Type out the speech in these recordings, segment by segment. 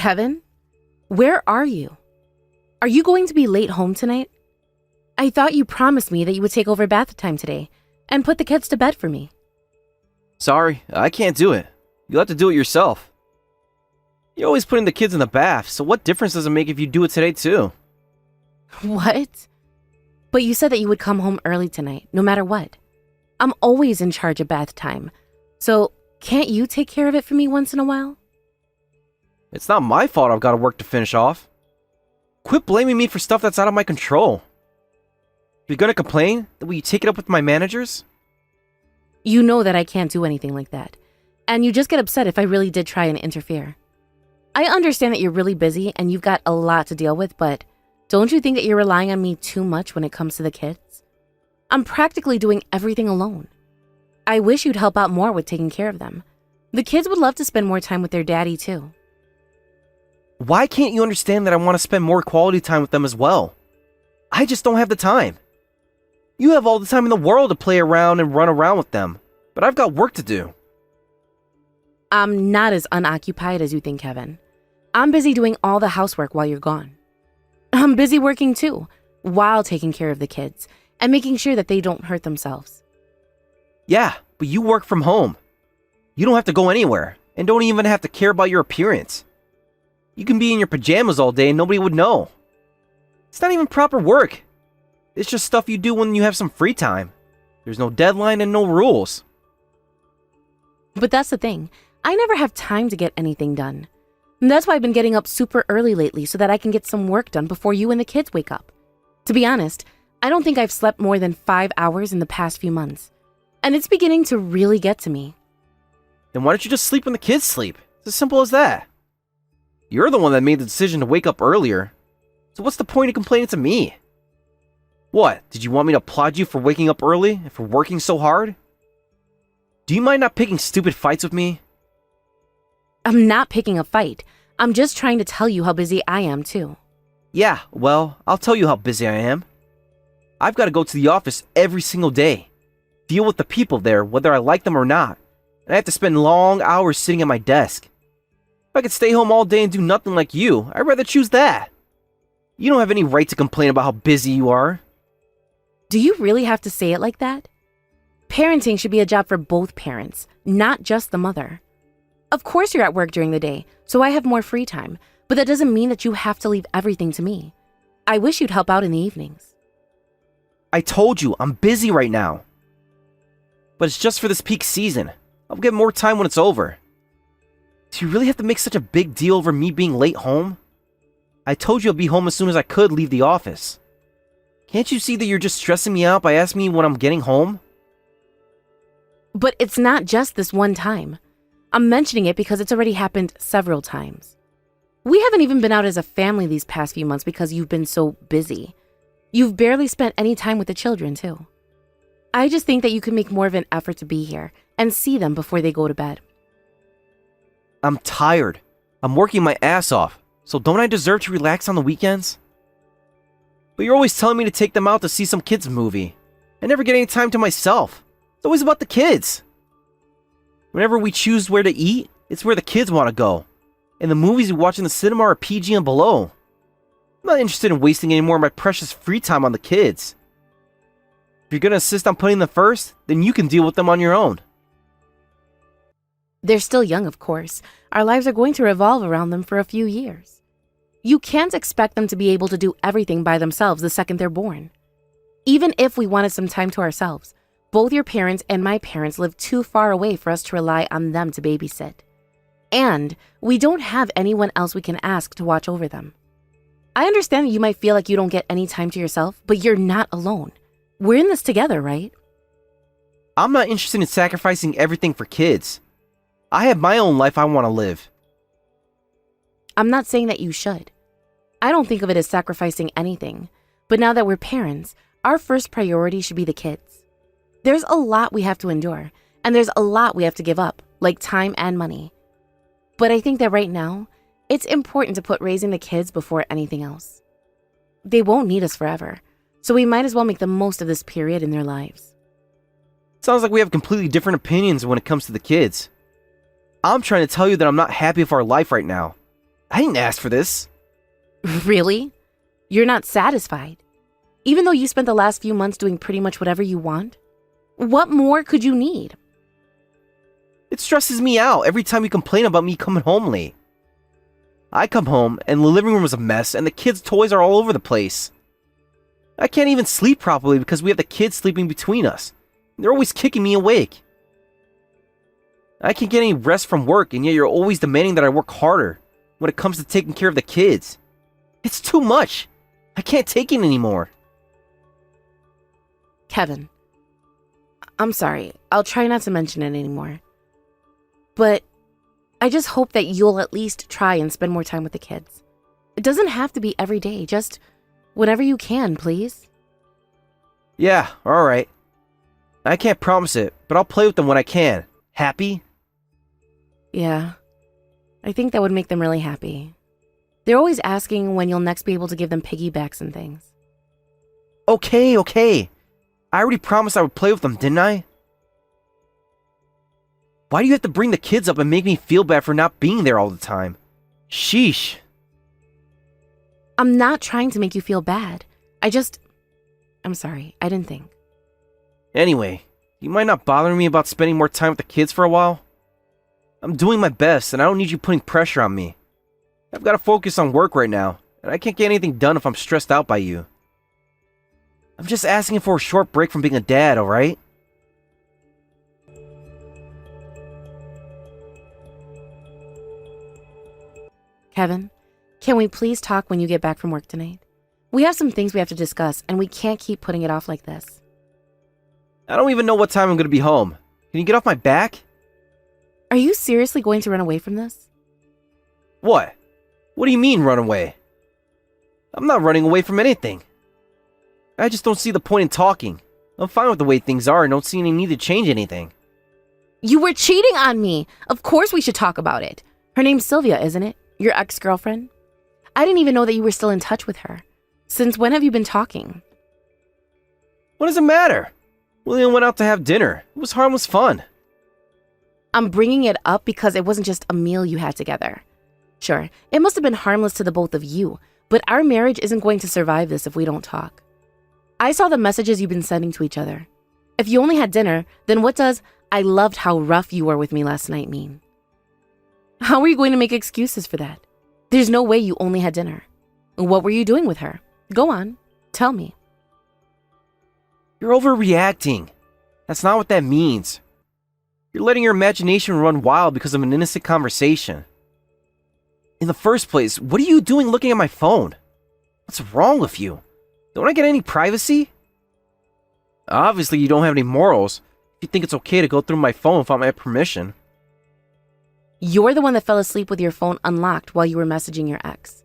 Kevin, where are you? Are you going to be late home tonight? I thought you promised me that you would take over bath time today and put the kids to bed for me. Sorry, I can't do it. You'll have to do it yourself. You're always putting the kids in the bath, so what difference does it make if you do it today too? What? But you said that you would come home early tonight, no matter what. I'm always in charge of bath time, so can't you take care of it for me once in a while? It's not my fault I've got work to finish off. Quit blaming me for stuff that's out of my control. If you're gonna complain, then will you take it up with my managers? You know that I can't do anything like that, and you just get upset if I really did try and interfere. I understand that you're really busy and you've got a lot to deal with, but don't you think that you're relying on me too much when it comes to the kids? I'm practically doing everything alone. I wish you'd help out more with taking care of them. The kids would love to spend more time with their daddy too. Why can't you understand that I want to spend more quality time with them as well? I just don't have the time. You have all the time in the world to play around and run around with them, but I've got work to do. I'm not as unoccupied as you think, Kevin. I'm busy doing all the housework while you're gone. I'm busy working too, while taking care of the kids and making sure that they don't hurt themselves. Yeah, but you work from home. You don't have to go anywhere, and don't even have to care about your appearance. You can be in your pajamas all day and nobody would know. It's not even proper work. It's just stuff you do when you have some free time. There's no deadline and no rules. But that's the thing. I never have time to get anything done. And that's why I've been getting up super early lately so that I can get some work done before you and the kids wake up. To be honest, I don't think I've slept more than 5 hours in the past few months. And it's beginning to really get to me. Then why don't you just sleep when the kids sleep? It's as simple as that. You're the one that made the decision to wake up earlier. So what's the point of complaining to me? What, did you want me to applaud you for waking up early and for working so hard? Do you mind not picking stupid fights with me? I'm not picking a fight. I'm just trying to tell you how busy I am too. Yeah, well, I'll tell you how busy I am. I've got to go to the office every single day. Deal with the people there, whether I like them or not. And I have to spend long hours sitting at my desk. If I could stay home all day and do nothing like you, I'd rather choose that. You don't have any right to complain about how busy you are. Do you really have to say it like that? Parenting should be a job for both parents, not just the mother. Of course you're at work during the day, so I have more free time, but that doesn't mean that you have to leave everything to me. I wish you'd help out in the evenings. I told you, I'm busy right now. But it's just for this peak season. I'll get more time when it's over. Do you really have to make such a big deal over me being late home? I told you I'd be home as soon as I could leave the office. Can't you see that you're just stressing me out by asking me when I'm getting home? But it's not just this one time. I'm mentioning it because it's already happened several times. We haven't even been out as a family these past few months because you've been so busy. You've barely spent any time with the children, too. I just think that you could make more of an effort to be here and see them before they go to bed. I'm tired. I'm working my ass off, so don't I deserve to relax on the weekends? But you're always telling me to take them out to see some kids' movie. I never get any time to myself. It's always about the kids. Whenever we choose where to eat, it's where the kids want to go. And the movies we watch in the cinema are PG and below. I'm not interested in wasting any more of my precious free time on the kids. If you're going to insist on putting them first, then you can deal with them on your own. They're still young, of course. Our lives are going to revolve around them for a few years. You can't expect them to be able to do everything by themselves the second they're born. Even if we wanted some time to ourselves, both your parents and my parents live too far away for us to rely on them to babysit. And we don't have anyone else we can ask to watch over them. I understand that you might feel like you don't get any time to yourself, but you're not alone. We're in this together, right? I'm not interested in sacrificing everything for kids. I have my own life I want to live. I'm not saying that you should. I don't think of it as sacrificing anything. But now that we're parents, our first priority should be the kids. There's a lot we have to endure, and there's a lot we have to give up, like time and money. But I think that right now, it's important to put raising the kids before anything else. They won't need us forever, so we might as well make the most of this period in their lives. Sounds like we have completely different opinions when it comes to the kids. I'm trying to tell you that I'm not happy with our life right now. I didn't ask for this. Really? You're not satisfied? Even though you spent the last few months doing pretty much whatever you want? What more could you need? It stresses me out every time you complain about me coming home late. I come home and the living room is a mess and the kids' toys are all over the place. I can't even sleep properly because we have the kids sleeping between us. They're always kicking me awake. I can't get any rest from work, and yet you're always demanding that I work harder when it comes to taking care of the kids. It's too much. I can't take it anymore. Kevin, I'm sorry. I'll try not to mention it anymore. But I just hope that you'll at least try and spend more time with the kids. It doesn't have to be every day, just whenever you can, please. Yeah, alright. I can't promise it, but I'll play with them when I can. Happy? Yeah, I think that would make them really happy. They're always asking when you'll next be able to give them piggybacks and things. Okay. I already promised I would play with them, didn't I? Why do you have to bring the kids up and make me feel bad for not being there all the time? Sheesh. I'm not trying to make you feel bad. I'm sorry, I didn't think. Anyway, you mind not bothering me about spending more time with the kids for a while? I'm doing my best, and I don't need you putting pressure on me. I've got to focus on work right now, and I can't get anything done if I'm stressed out by you. I'm just asking for a short break from being a dad, alright? Kevin, can we please talk when you get back from work tonight? We have some things we have to discuss, and we can't keep putting it off like this. I don't even know what time I'm going to be home. Can you get off my back? Are you seriously going to run away from this? What? What do you mean, run away? I'm not running away from anything. I just don't see the point in talking. I'm fine with the way things are and don't see any need to change anything. You were cheating on me! Of course we should talk about it. Her name's Sylvia, isn't it? Your ex-girlfriend? I didn't even know that you were still in touch with her. Since when have you been talking? What does it matter? We went out to have dinner. It was harmless fun. I'm bringing it up because it wasn't just a meal you had together. Sure, it must have been harmless to the both of you, but our marriage isn't going to survive this if we don't talk. I saw the messages you've been sending to each other. If you only had dinner, then what does "I loved how rough you were with me last night" mean? How are you going to make excuses for that? There's no way you only had dinner. What were you doing with her? Go on, tell me. You're overreacting. That's not what that means. You're letting your imagination run wild because of an innocent conversation. In the first place, what are you doing looking at my phone? What's wrong with you? Don't I get any privacy? Obviously, you don't have any morals if you think it's okay to go through my phone without my permission. You're the one that fell asleep with your phone unlocked while you were messaging your ex.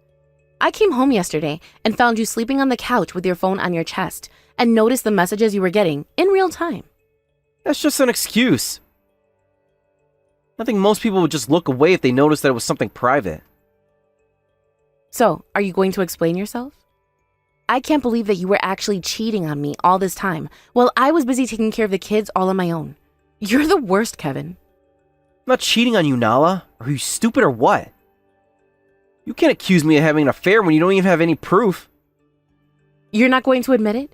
I came home yesterday and found you sleeping on the couch with your phone on your chest and noticed the messages you were getting in real time. That's just an excuse. I think most people would just look away if they noticed that it was something private. So, are you going to explain yourself? I can't believe that you were actually cheating on me all this time while I was busy taking care of the kids all on my own. You're the worst, Kevin. I'm not cheating on you, Nala. Are you stupid or what? You can't accuse me of having an affair when you don't even have any proof. You're not going to admit it?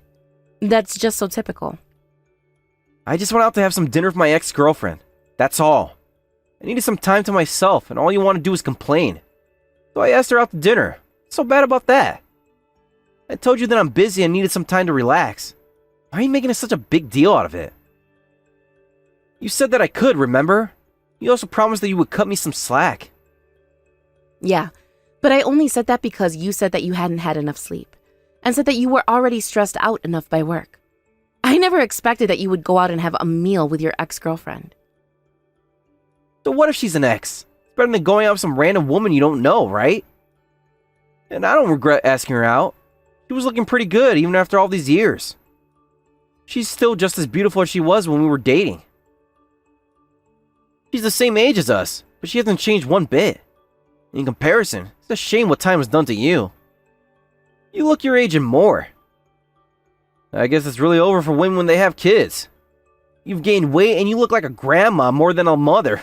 That's just so typical. I just went out to have some dinner with my ex-girlfriend. That's all. I needed some time to myself, and all you want to do is complain. So I asked her out to dinner. What's so bad about that? I told you that I'm busy and needed some time to relax. Why are you making such a big deal out of it? You said that I could, remember? You also promised that you would cut me some slack. Yeah, but I only said that because you said that you hadn't had enough sleep, and said that you were already stressed out enough by work. I never expected that you would go out and have a meal with your ex-girlfriend. So what if she's an ex? It's better than going out with some random woman you don't know, right? And I don't regret asking her out. She was looking pretty good even after all these years. She's still just as beautiful as she was when we were dating. She's the same age as us, but she hasn't changed one bit. In comparison, it's a shame what time has done to you. You look your age and more. I guess it's really over for women when they have kids. You've gained weight and you look like a grandma more than a mother.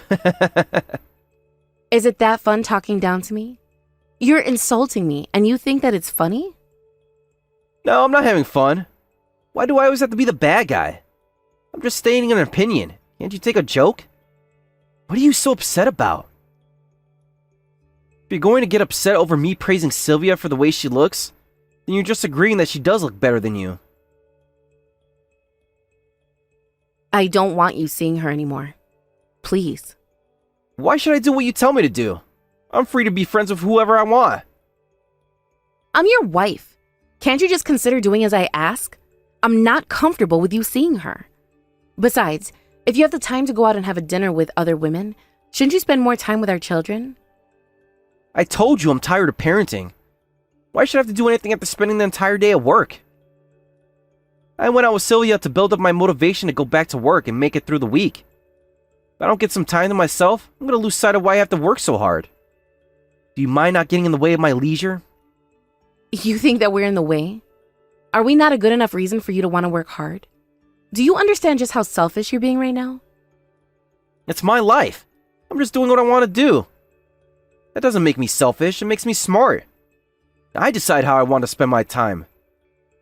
Is it that fun talking down to me? You're insulting me, and you think that it's funny? No, I'm not having fun. Why do I always have to be the bad guy? I'm just stating an opinion. Can't you take a joke? What are you so upset about? If you're going to get upset over me praising Sylvia for the way she looks, then you're just agreeing that she does look better than you. I don't want you seeing her anymore. Please. Why should I do what you tell me to do? I'm free to be friends with whoever I want. I'm your wife. Can't you just consider doing as I ask? I'm not comfortable with you seeing her. Besides, if you have the time to go out and have a dinner with other women, shouldn't you spend more time with our children? I told you I'm tired of parenting. Why should I have to do anything after spending the entire day at work? I went out with Sylvia to build up my motivation to go back to work and make it through the week. If I don't get some time to myself, I'm going to lose sight of why I have to work so hard. Do you mind not getting in the way of my leisure? You think that we're in the way? Are we not a good enough reason for you to want to work hard? Do you understand just how selfish you're being right now? It's my life. I'm just doing what I want to do. That doesn't make me selfish, it makes me smart. I decide how I want to spend my time.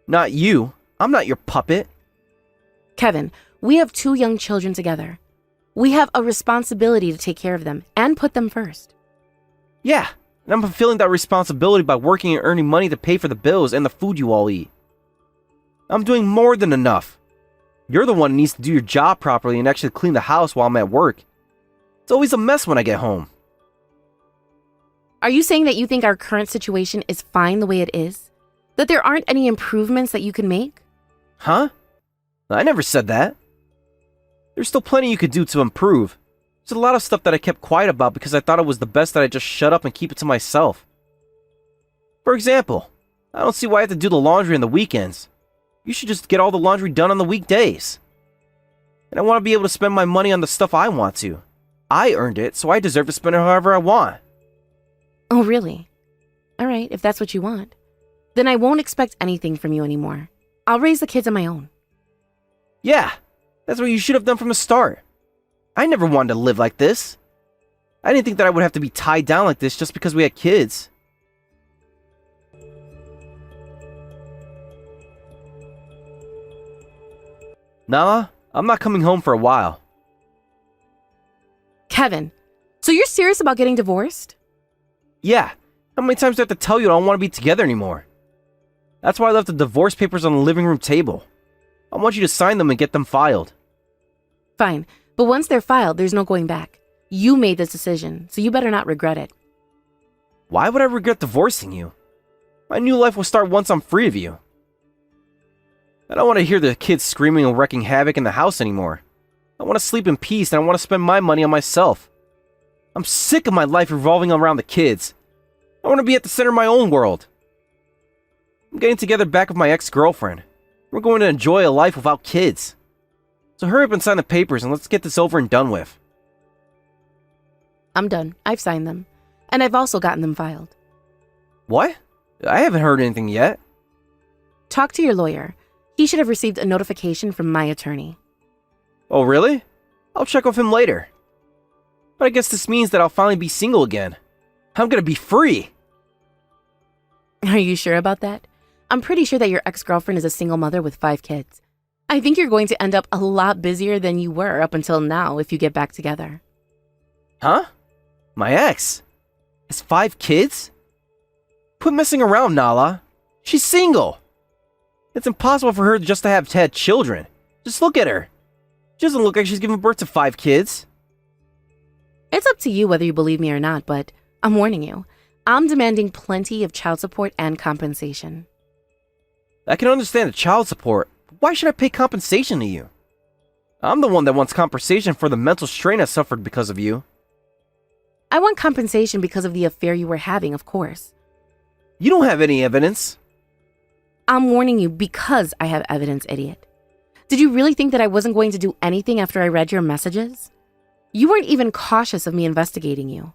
Not you. I'm not your puppet. Kevin, we have 2 young children together. We have a responsibility to take care of them and put them first. Yeah, and I'm fulfilling that responsibility by working and earning money to pay for the bills and the food you all eat. I'm doing more than enough. You're the one who needs to do your job properly and actually clean the house while I'm at work. It's always a mess when I get home. Are you saying that you think our current situation is fine the way it is? That there aren't any improvements that you can make? Huh? I never said that. There's still plenty you could do to improve. There's a lot of stuff that I kept quiet about because I thought it was the best that I just shut up and keep it to myself. For example, I don't see why I have to do the laundry on the weekends. You should just get all the laundry done on the weekdays. And I want to be able to spend my money on the stuff I want to. I earned it, so I deserve to spend it however I want. Oh, really? All right, if that's what you want. Then I won't expect anything from you anymore. I'll raise the kids on my own. Yeah, that's what you should have done from the start. I never wanted to live like this. I didn't think that I would have to be tied down like this just because we had kids. Nala, I'm not coming home for a while. Kevin, so you're serious about getting divorced? Yeah, how many times do I have to tell you I don't want to be together anymore? That's why I left the divorce papers on the living room table. I want you to sign them and get them filed. Fine, but once they're filed, there's no going back. You made this decision, so you better not regret it. Why would I regret divorcing you? My new life will start once I'm free of you. I don't want to hear the kids screaming and wreaking havoc in the house anymore. I want to sleep in peace and I want to spend my money on myself. I'm sick of my life revolving around the kids. I want to be at the center of my own world. I'm getting together back with my ex-girlfriend. We're going to enjoy a life without kids. So hurry up and sign the papers and let's get this over and done with. I'm done. I've signed them. And I've also gotten them filed. What? I haven't heard anything yet. Talk to your lawyer. He should have received a notification from my attorney. Oh, really? I'll check with him later. But I guess this means that I'll finally be single again. I'm gonna be free. Are you sure about that? I'm pretty sure that your ex-girlfriend is a single mother with 5 kids. I think you're going to end up a lot busier than you were up until now if you get back together. Huh? My ex? Has 5 kids? Quit messing around, Nala. She's single. It's impossible for her just to have had children. Just look at her. She doesn't look like she's given birth to 5 kids. It's up to you whether you believe me or not, but I'm warning you. I'm demanding plenty of child support and compensation. I can understand the child support, but why should I pay compensation to you? I'm the one that wants compensation for the mental strain I suffered because of you. I want compensation because of the affair you were having, of course. You don't have any evidence. I'm warning you because I have evidence, idiot. Did you really think that I wasn't going to do anything after I read your messages? You weren't even cautious of me investigating you.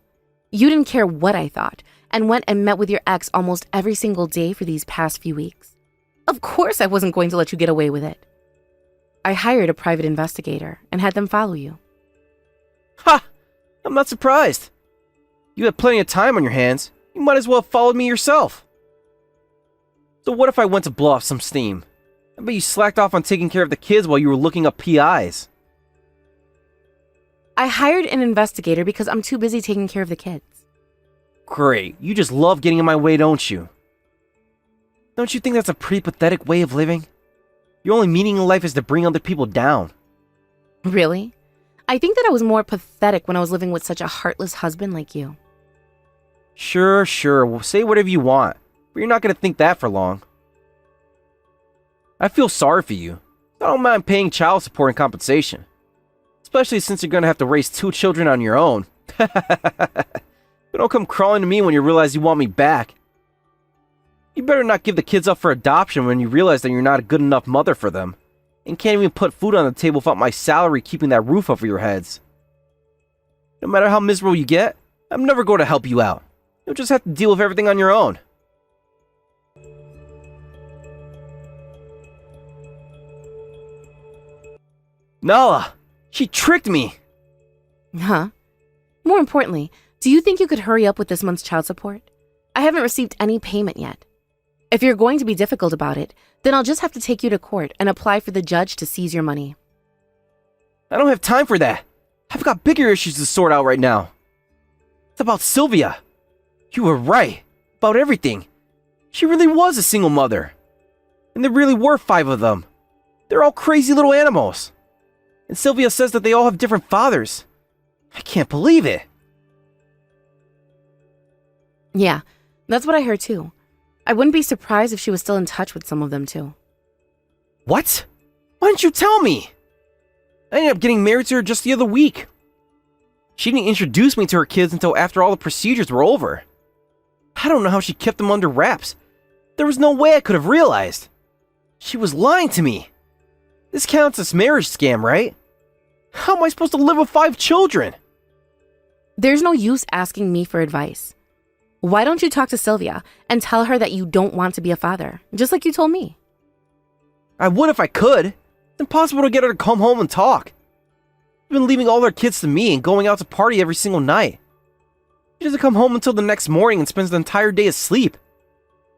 You didn't care what I thought, and went and met with your ex almost every single day for these past few weeks. Of course I wasn't going to let you get away with it. I hired a private investigator and had them follow you. Ha! I'm not surprised. You had plenty of time on your hands. You might as well have followed me yourself. So what if I went to blow off some steam? I bet you slacked off on taking care of the kids while you were looking up PIs. I hired an investigator because I'm too busy taking care of the kids. Great, you just love getting in my way, don't you? Don't you think that's a pretty pathetic way of living? Your only meaning in life is to bring other people down. Really? I think that I was more pathetic when I was living with such a heartless husband like you. Sure, well, say whatever you want, but you're not going to think that for long. I feel sorry for you. I don't mind paying child support and compensation. Especially since you're going to have to raise 2 children on your own. But don't come crawling to me when you realize you want me back. You better not give the kids up for adoption when you realize that you're not a good enough mother for them, and can't even put food on the table without my salary keeping that roof over your heads. No matter how miserable you get, I'm never going to help you out. You'll just have to deal with everything on your own. Nala! She tricked me! Huh? More importantly, do you think you could hurry up with this month's child support? I haven't received any payment yet. If you're going to be difficult about it, then I'll just have to take you to court and apply for the judge to seize your money. I don't have time for that. I've got bigger issues to sort out right now. It's about Sylvia. You were right. About everything. She really was a single mother. And there really were 5 of them. They're all crazy little animals. And Sylvia says that they all have different fathers. I can't believe it. Yeah, that's what I heard too. I wouldn't be surprised if she was still in touch with some of them too. What? Why didn't you tell me? I ended up getting married to her just the other week. She didn't introduce me to her kids until after all the procedures were over. I don't know how she kept them under wraps. There was no way I could have realized. She was lying to me. This counts as marriage scam, right? How am I supposed to live with 5 children? There's no use asking me for advice. Why don't you talk to Sylvia and tell her that you don't want to be a father, just like you told me? I would if I could. It's impossible to get her to come home and talk. She's been leaving all her kids to me and going out to party every single night. She doesn't come home until the next morning and spends the entire day asleep.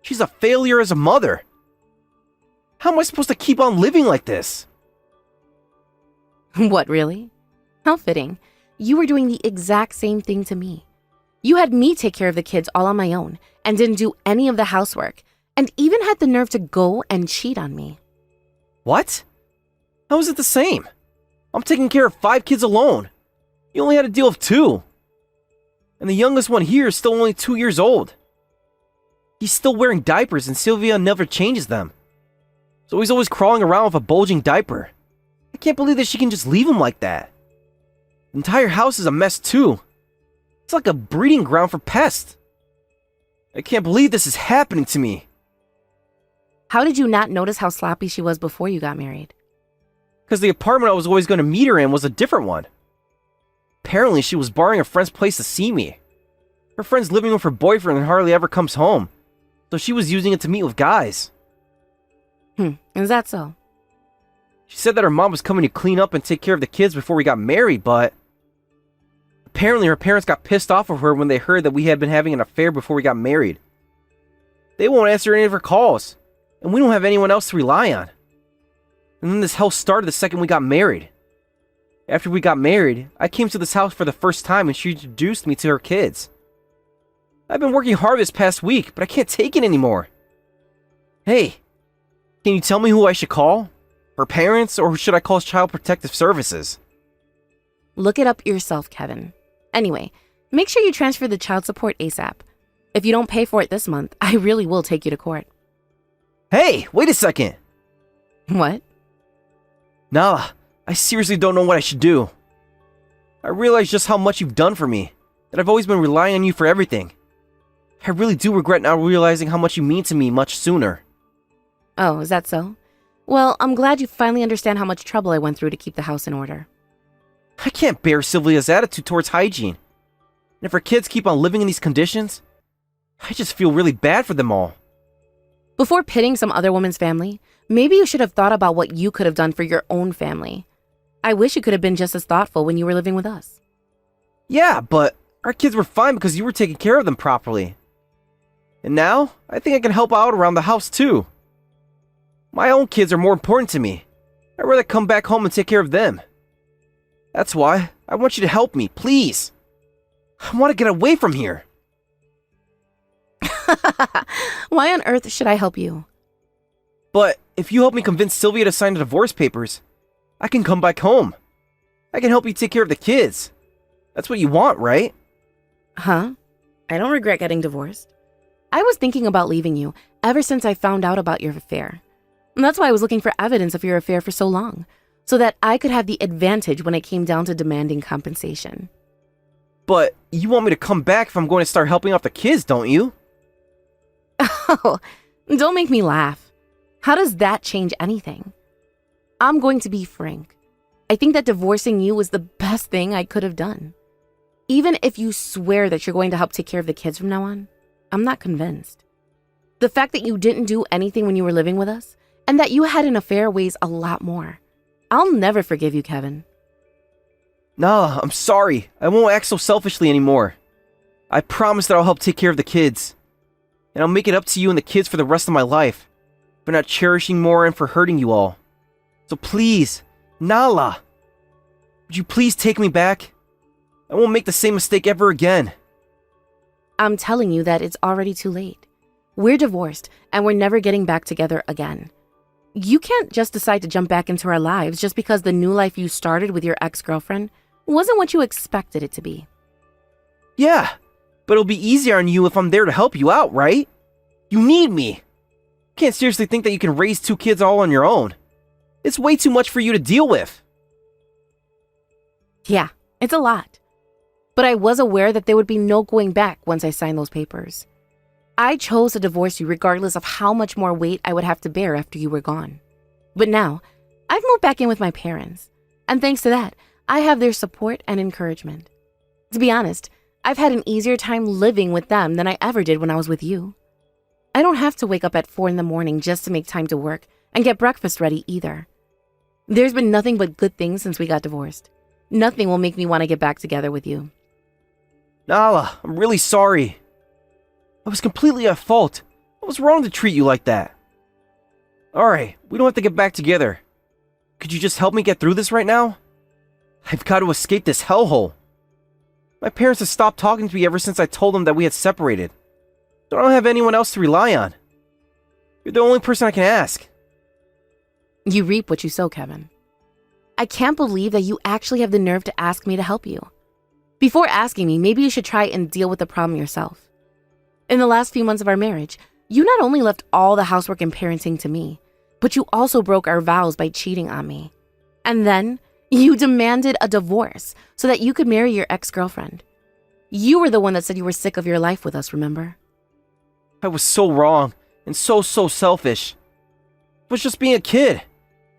She's a failure as a mother. How am I supposed to keep on living like this? What, really? How fitting. You were doing the exact same thing to me. You had me take care of the kids all on my own and didn't do any of the housework and even had the nerve to go and cheat on me. What? How is it the same? I'm taking care of 5 kids alone. You only had to deal with 2. And the youngest one here is still only 2 years old. He's still wearing diapers and Sylvia never changes them. So he's always crawling around with a bulging diaper. I can't believe that she can just leave him like that. The entire house is a mess too. It's like a breeding ground for pests. I can't believe this is happening to me. How did you not notice how sloppy she was before you got married? Because the apartment I was always going to meet her in was a different one. Apparently she was borrowing a friend's place to see me. Her friend's living with her boyfriend and hardly ever comes home. So she was using it to meet with guys. Is that so? She said that her mom was coming to clean up and take care of the kids before we got married, but apparently her parents got pissed off of her when they heard that we had been having an affair before we got married. They won't answer any of her calls, and we don't have anyone else to rely on. And then this hell started the second we got married. After we got married, I came to this house for the first time and she introduced me to her kids. I've been working hard this past week, but I can't take it anymore. Hey, can you tell me who I should call? Her parents, or should I call Child Protective Services? Look it up yourself, Kevin. Anyway, make sure you transfer the child support ASAP. If you don't pay for it this month, I really will take you to court. Hey, wait a second. What? Nala, I seriously don't know what I should do. I realize just how much you've done for me, that I've always been relying on you for everything. I really do regret not realizing how much you mean to me much sooner. Oh, is that so? Well, I'm glad you finally understand how much trouble I went through to keep the house in order. I can't bear Sylvia's attitude towards hygiene. And if her kids keep on living in these conditions, I just feel really bad for them all. Before pitting some other woman's family, maybe you should have thought about what you could have done for your own family. I wish you could have been just as thoughtful when you were living with us. Yeah, but our kids were fine because you were taking care of them properly. And now, I think I can help out around the house too. My own kids are more important to me. I'd rather come back home and take care of them. That's why I want you to help me, please. I want to get away from here. Why on earth should I help you? But if you help me convince Sylvia to sign the divorce papers, I can come back home. I can help you take care of the kids. That's what you want, right? Huh? I don't regret getting divorced. I was thinking about leaving you ever since I found out about your affair. And that's why I was looking for evidence of your affair for so long, so that I could have the advantage when it came down to demanding compensation. But you want me to come back if I'm going to start helping out the kids, don't you? Oh, don't make me laugh. How does that change anything? I'm going to be frank. I think that divorcing you was the best thing I could have done. Even if you swear that you're going to help take care of the kids from now on, I'm not convinced. The fact that you didn't do anything when you were living with us, and that you had an affair weighs a lot more. I'll never forgive you, Kevin. Nah, I'm sorry. I won't act so selfishly anymore. I promise that I'll help take care of the kids. And I'll make it up to you and the kids for the rest of my life. For not cherishing more and for hurting you all. So please, Nala, would you please take me back? I won't make the same mistake ever again. I'm telling you that it's already too late. We're divorced, and we're never getting back together again. You can't just decide to jump back into our lives just because the new life you started with your ex-girlfriend wasn't what you expected it to be. Yeah, but it'll be easier on you if I'm there to help you out, right? You need me. You can't seriously think that you can raise 2 kids all on your own. It's way too much for you to deal with. Yeah, it's a lot. But I was aware that there would be no going back once I signed those papers. I chose to divorce you regardless of how much more weight I would have to bear after you were gone. But now, I've moved back in with my parents, and thanks to that, I have their support and encouragement. To be honest, I've had an easier time living with them than I ever did when I was with you. I don't have to wake up at 4 a.m. just to make time to work and get breakfast ready either. There's been nothing but good things since we got divorced. Nothing will make me want to get back together with you. Nala, I'm really sorry. I was completely at fault. I was wrong to treat you like that. Alright, we don't have to get back together. Could you just help me get through this right now? I've got to escape this hellhole. My parents have stopped talking to me ever since I told them that we had separated. So I don't have anyone else to rely on. You're the only person I can ask. You reap what you sow, Kevin. I can't believe that you actually have the nerve to ask me to help you. Before asking me, maybe you should try and deal with the problem yourself. In the last few months of our marriage, you not only left all the housework and parenting to me, but you also broke our vows by cheating on me. And then, you demanded a divorce so that you could marry your ex-girlfriend. You were the one that said you were sick of your life with us, remember? I was so wrong and so selfish. I was just being a kid.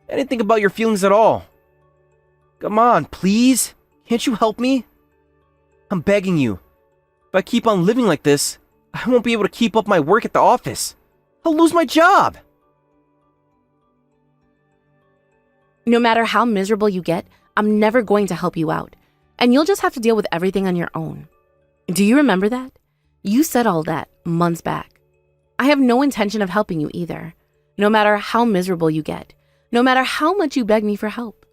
I didn't think about your feelings at all. Come on, please. Can't you help me? I'm begging you. If I keep on living like this, I won't be able to keep up my work at the office. I'll lose my job. No matter how miserable you get, I'm never going to help you out. And you'll just have to deal with everything on your own. Do you remember that? You said all that months back. I have no intention of helping you either. No matter how miserable you get. No matter how much you beg me for help.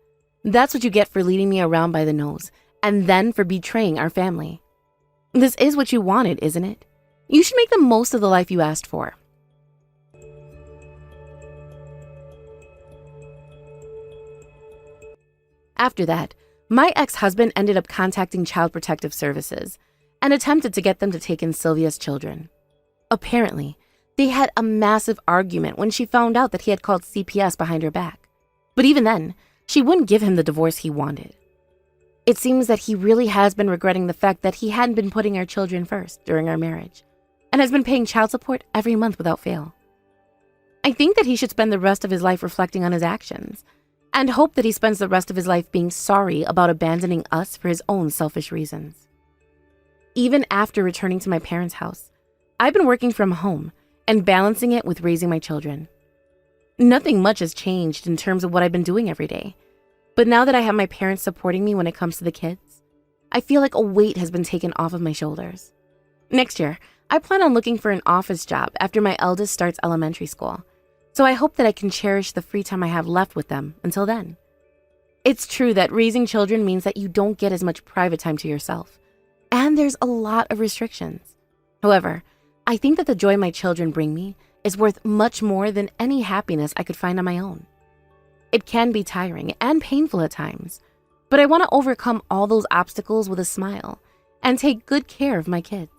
That's what you get for leading me around by the nose. And then for betraying our family. This is what you wanted, isn't it? You should make the most of the life you asked for. After that, my ex-husband ended up contacting Child Protective Services and attempted to get them to take in Sylvia's children. Apparently, they had a massive argument when she found out that he had called CPS behind her back. But even then, she wouldn't give him the divorce he wanted. It seems that he really has been regretting the fact that he hadn't been putting our children first during our marriage, and has been paying child support every month without fail. I think that he should spend the rest of his life reflecting on his actions, and hope that he spends the rest of his life being sorry about abandoning us for his own selfish reasons. Even after returning to my parents' house, I've been working from home and balancing it with raising my children. Nothing much has changed in terms of what I've been doing every day, but now that I have my parents supporting me when it comes to the kids, I feel like a weight has been taken off of my shoulders. Next year, I plan on looking for an office job after my eldest starts elementary school, so I hope that I can cherish the free time I have left with them until then. It's true that raising children means that you don't get as much private time to yourself, and there's a lot of restrictions. However, I think that the joy my children bring me is worth much more than any happiness I could find on my own. It can be tiring and painful at times, but I want to overcome all those obstacles with a smile and take good care of my kids.